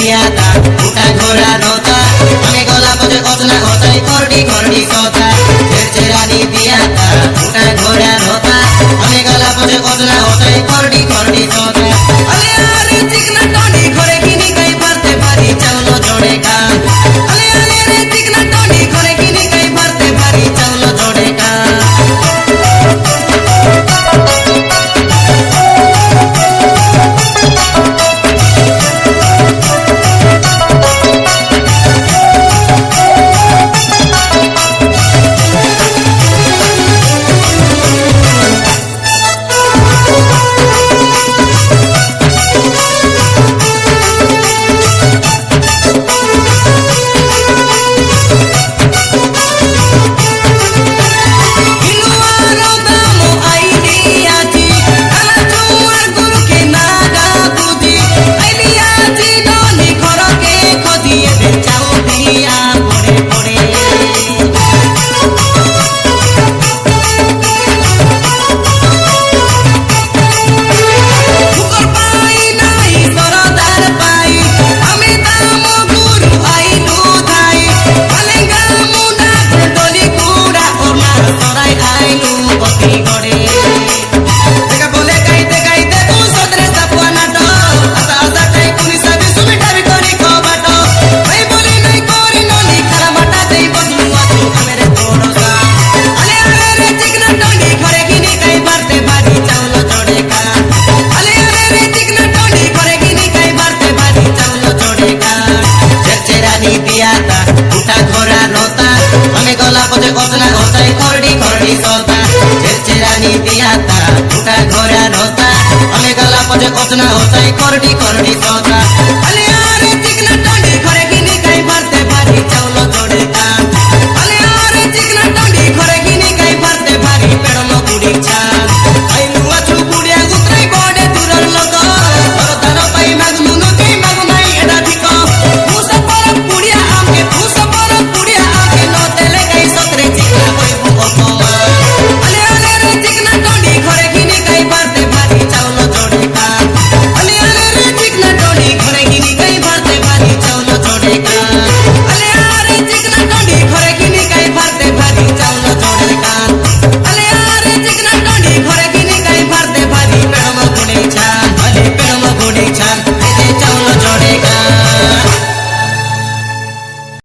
दियाता उठा घोड़ा रोता हमें गला बजे ओतना होताई करडी करडी सोता चेरानी दियाता उठा घोड़ा रोता हमें गला बजे ओतना होताई करडी करडी सोता अले अरे चिकना टोनी घरे किनी कई भरते भारी चावलो जोड़े का अले रे चिकना टोनी घरे किनी कई भरते भारी चावलो जोड़े का उठा घोड़ा रोता हमें गला बजे ओतना होताई करडी करडी सोता चेरानी दियाता उठा घोड़ा रोता हमें गला बजे ओतना होताई करडी करडी सोता।